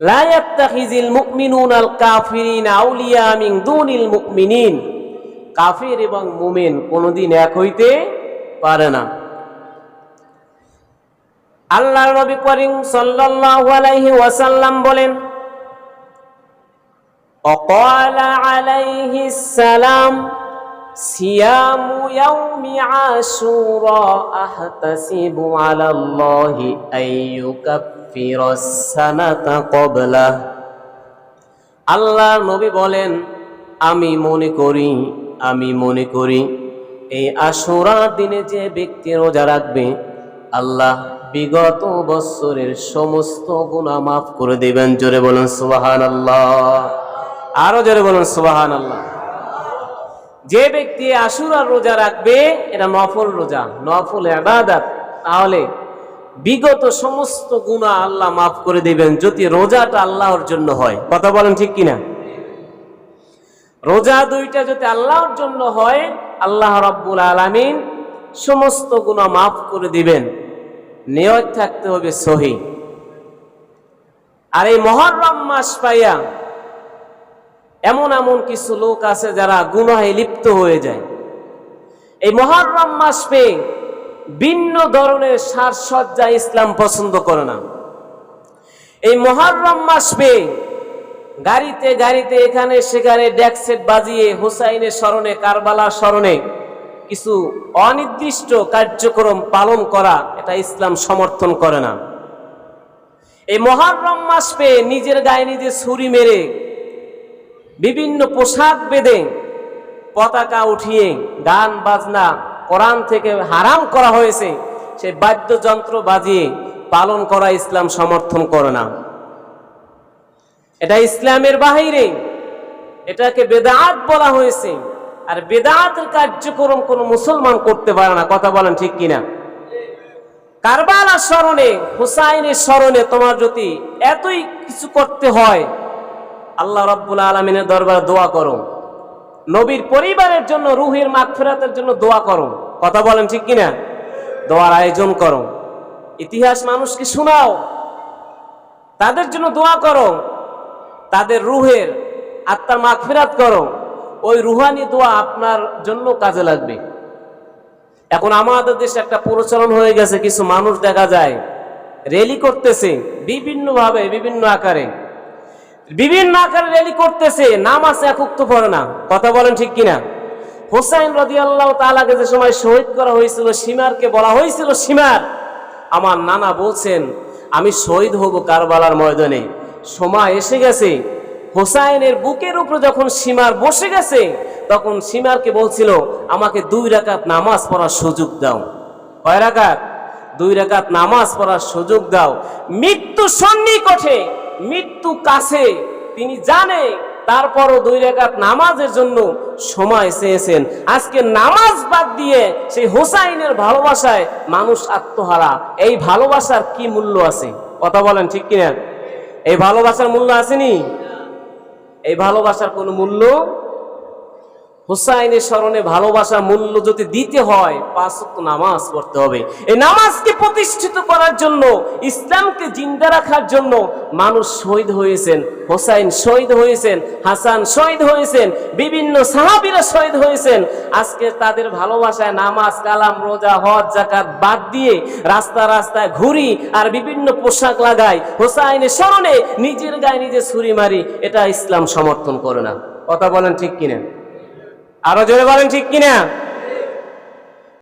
লা ইয়াত্তাখিযুল মুমিনুনাল কাফিরিনা আউলিয়া মিন দুনিল মুমিনিন। কাফির এবং মুমিন কোনদিন এক হইতে পারে না। আল্লাহর নবী করিম সাল্লাল্লাহু আলাইহি ওয়াসাল্লাম বলেন, ওয়াকালা আলাইহিস সালাম সিয়ামু ইয়াউমি আশুরা আহতাসিবু আলাল্লাহি আইয়ুকাফফিরাস সানাতা ক্বাবলা। আল্লাহর নবী বলেন, আমি মনে করি এই আশুরার দিনে যে ব্যক্তি রোজা রাখবে, আল্লাহ বিগত বছরের সমস্ত গুনাহ মাফ করে দিবেন। জোরে বলুন সুবহানাল্লাহ, আরো জোরে বলুন সুবহানাল্লাহ। যে ব্যক্তি আশুরার রোজা রাখবে, এটা নফল রোজা, নফল ইবাদত, তাহলে বিগত সমস্ত গুনাহ আল্লাহ মাফ করে দিবেন, যদি রোজাটা আল্লাহর জন্য হয়। কথা বলেন ঠিক কিনা? রোজা দুইটা যদি আল্লাহর জন্য হয়, আল্লাহ রাব্বুল আলামিন সমস্ত গুনাহ মাফ করে দিবেন। নিয়ত থাকতে হবে সহিহ। আর এই মুহররম মাস পাইয়া এমন কিছু লোক আছে যারা গুনাহে লিপ্ত হয়ে যায়। এই মুহররম মাস পেয়ে ভিন্ন ধরনের সাজসজ্জা ইসলাম পছন্দ করে না। এই মুহররম মাস পেয়ে গাড়িতে এখানে সেখানে ডেক সেট বাজিয়ে হুসাইনের স্মরণে, কারবালার স্মরণে কিছু অনির্দিষ্ট কার্যক্রম পালন করা, এটা ইসলাম সমর্থন করে না। এই মুহররম মাস পেয়ে নিজের গায়ে নিজে ছুরি মেরে বিভিন্ন পোশাক বেঁধে পতাকা উঠিয়ে গান বাজনা কোরআন থেকে হারাম করা হয়েছে, সেই বাদ্যযন্ত্র বাজিয়ে পালন করা ইসলাম সমর্থন করে না। এটা ইসলামের বাহিরে, এটাকে বেদাত বলা হয়েছে। আর বেদাতের কার্যক্রম কোন মুসলমান করতে পারে না। কথা বলেন ঠিক কিনা? কারবালার স্মরণে, হুসাইনের স্মরণে তোমার যদি এতই কিছু করতে হয়, আল্লাহ রাব্বুল আলামিনের দরবারে দোয়া করো। নবীর পরিবারের জন্য রুহের মাগফিরাতের জন্য দোয়া করো। কথা বলেন ঠিক কিনা? দোয়ার আয়োজন করো, ইতিহাস মানুষকে শোনাও, তাদের জন্য দোয়া করো, তাদের রুহের আত্মার মাগফিরাত করো। ওই রুহানি দোয়া আপনার জন্য কাজে লাগবে। এখন আমাদের দেশে একটা প্রচলন হয়ে গেছে, কিছু মানুষ দেখা যায় র্যালি করতেছে বিভিন্নভাবে, বিভিন্ন আকারে র্যালি করতেছে, নামাজ এক ওয়াক্ত পড়ে না। কথা বলেন ঠিক কিনা? হুসাইন রাদিয়াল্লাহু তাআলাকে যে সময় শহীদ করা হয়েছিল, সীমারকে বলা হয়েছিল, সীমার আমার নানা বলছেন আমি শহীদ হব কারবালার ময়দানে। সময় এসে গেছে, হুসাইনের বুকের উপরে যখন সীমার বসে গেছে, তখন সীমারকে বলছিল আমাকে 2 রাকাত নামাজ পড়ার সুযোগ দাও। কয় রাকাত? 2 রাকাত নামাজ পড়ার সুযোগ দাও। মৃত্যু সন্নিকটে, মৃত্যু কাছে, তিনি জানে, তারপরও 2 রাকাত নামাজের জন্য সময় চেয়েছেন। আজকে নামাজ বাদ দিয়ে সেই হুসাইনের ভালোবাসায় মানুষ আত্মহারা। এই ভালোবাসার কি মূল্য আছে? কথা বলেন ঠিক কিনা? এই ভালোবাসার মূল্য আসেনি? এই ভালোবাসার কোনো মূল্য, হুসাইনের স্মরণে ভালোবাসার মূল্য যদি দিতে হয়, 5 ওয়াক্ত নামাজ পড়তে হবে। এই নামাজকে প্রতিষ্ঠিত করার জন্য, ইসলামকে জিন্দা রাখার জন্য মানুষ শহীদ হয়েছেন। হুসাইন শহীদ হয়েছেন, হাসান শহীদ হয়েছেন, বিভিন্ন সাহাবীরা শহীদ হয়েছেন। আজকে তাদের ভালোবাসায় নামাজ, কালাম, রোজা, হজ, যাকাত বাদ দিয়ে রাস্তায় ঘুরি আর বিভিন্ন পোশাক লাগাই, হুসাইনের স্মরণে নিজের গায়ে নিজে ছুরি মারি, এটা ইসলাম সমর্থন করে না। কথা বলেন ঠিক কিনা? আরো জোরে বলেন ঠিক কিনা?